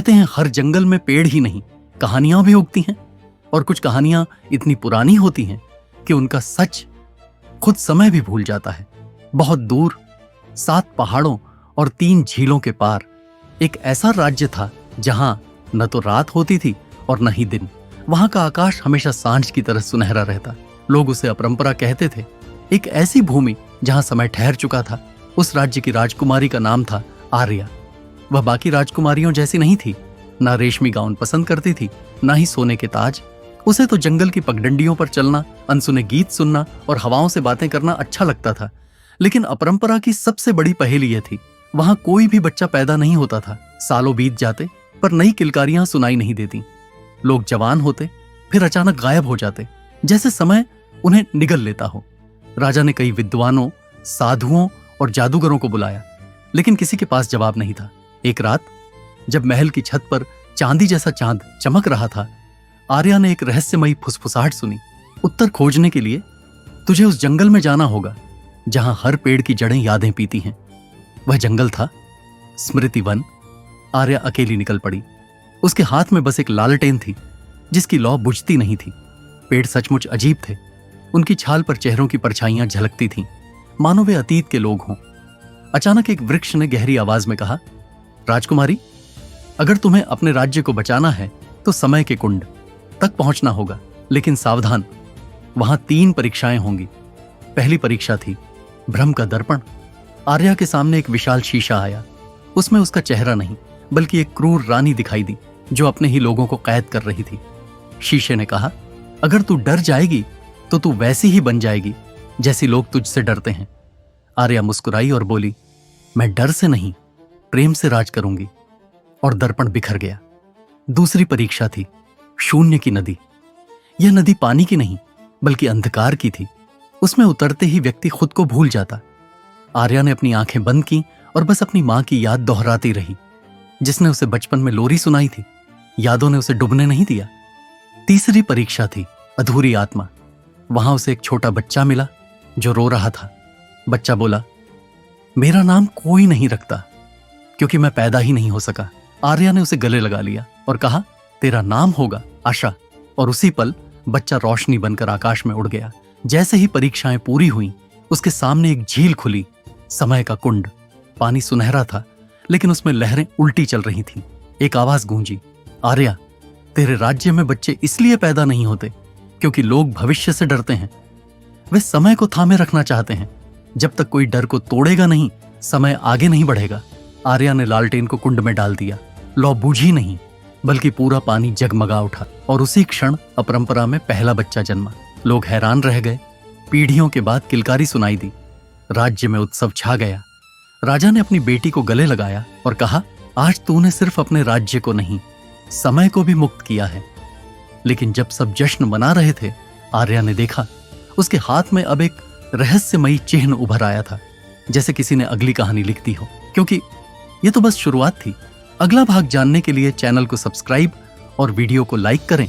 कहते हैं हर जंगल में पेड़ ही नहीं, कहानियां भी उगती हैं, और कुछ कहानियां इतनी पुरानी होती हैं कि उनका सच खुद समय भी भूल जाता है। बहुत दूर 7 पहाड़ों और 3 झीलों के पार एक ऐसा राज्य था जहां न तो रात होती थी और न ही दिन। वहां का आकाश हमेशा सांझ की तरह सुनहरा रहता। लोग उसे अपरंपरा कहते थे, एक ऐसी भूमि जहां समय ठहर चुका था। उस राज्य की राजकुमारी का नाम था आर्या। वह बाकी राजकुमारियों जैसी नहीं थी, ना रेशमी गाउन पसंद करती थी, ना ही सोने के ताज। उसे तो जंगल की पगडंडियों पर चलना, अनसुने गीत सुनना और हवाओं से बातें करना अच्छा लगता था। लेकिन अपरंपरा की सबसे बड़ी पहेली यह थी, वहां कोई भी बच्चा पैदा नहीं होता था। सालों बीत जाते पर नई किलकारियां सुनाई नहीं देती। लोग जवान होते फिर अचानक गायब हो जाते, जैसे समय उन्हें निगल लेता हो। राजा ने कई विद्वानों, साधुओं और जादूगरों को बुलाया, लेकिन किसी के पास जवाब नहीं था। एक रात जब महल की छत पर चांदी जैसा चांद चमक रहा था, आर्या ने एक रहस्यमयी फुसफुसाहट सुनी। उत्तर खोजने के लिए तुझे उस जंगल में जाना होगा जहां हर पेड़ की जड़ें यादें पीती हैं। वह जंगल था स्मृति वन। आर्या अकेली निकल पड़ी। उसके हाथ में बस एक लालटेन थी जिसकी लौ बुझती नहीं थी। पेड़ सचमुच अजीब थे। उनकी छाल पर चेहरों की परछाइयां झलकती थीं, मानो वे अतीत के लोग हों। अचानक एक वृक्ष ने गहरी आवाज में कहा, राजकुमारी, अगर तुम्हें अपने राज्य को बचाना है तो समय के कुंड तक पहुंचना होगा, लेकिन सावधान, वहां 3 परीक्षाएं होंगी। पहली परीक्षा थी भ्रम का दर्पण। आर्या के सामने एक विशाल शीशा आया। उसमें उसका चेहरा नहीं बल्कि एक क्रूर रानी दिखाई दी जो अपने ही लोगों को कैद कर रही थी। शीशे ने कहा, अगर तू डर जाएगी तो तू वैसी ही बन जाएगी जैसी लोग तुझसे डरते हैं। आर्या मुस्कुराई और बोली, मैं डर से नहीं, प्रेम से राज करूंगी। और दर्पण बिखर गया। दूसरी परीक्षा थी शून्य की नदी। यह नदी पानी की नहीं बल्कि अंधकार की थी। उसमें उतरते ही व्यक्ति खुद को भूल जाता। आर्या ने अपनी आंखें बंद की और बस अपनी मां की याद दोहराती रही, जिसने उसे बचपन में लोरी सुनाई थी। यादों ने उसे डूबने नहीं दिया। तीसरी परीक्षा थी अधूरी आत्मा। वहां उसे एक छोटा बच्चा मिला जो रो रहा था। बच्चा बोला, मेरा नाम कोई नहीं रखता क्योंकि मैं पैदा ही नहीं हो सका। आर्या ने उसे गले लगा लिया और कहा, तेरा नाम होगा आशा। और उसी पल बच्चा रोशनी बनकर आकाश में उड़ गया। जैसे ही परीक्षाएं पूरी हुई, उसके सामने एक झील खुली, समय का कुंड। पानी सुनहरा था लेकिन उसमें लहरें उल्टी चल रही थीं। एक आवाज गूंजी, आर्या, तेरे राज्य में बच्चे इसलिए पैदा नहीं होते क्योंकि लोग भविष्य से डरते हैं। वे समय को थामे रखना चाहते हैं। जब तक कोई डर को तोड़ेगा नहीं, समय आगे नहीं बढ़ेगा। आर्या ने लालटेन को कुंड में डाल दिया। लौ बूझी नहीं बल्कि पूरा पानी जगमगा उठा और उसी क्षण अपरंपरा में पहला बच्चा जन्मा। लोग हैरान रह गए। पीढ़ियों के बाद किलकारी सुनाई दी। राज्य में उत्सव छा गया। राजा ने अपनी बेटी को गले लगाया और कहा, आज तूने सिर्फ अपने राज्य को नहीं, समय को भी मुक्त किया है। लेकिन जब सब जश्न मना रहे थे, आर्या ने देखा उसके हाथ में अब एक रहस्यमयी चिन्ह उभर आया था, जैसे किसी ने अगली कहानी लिख दी हो। क्योंकि यह तो बस शुरुआत थी। अगला भाग जानने के लिए चैनल को सब्सक्राइब और वीडियो को लाइक करें।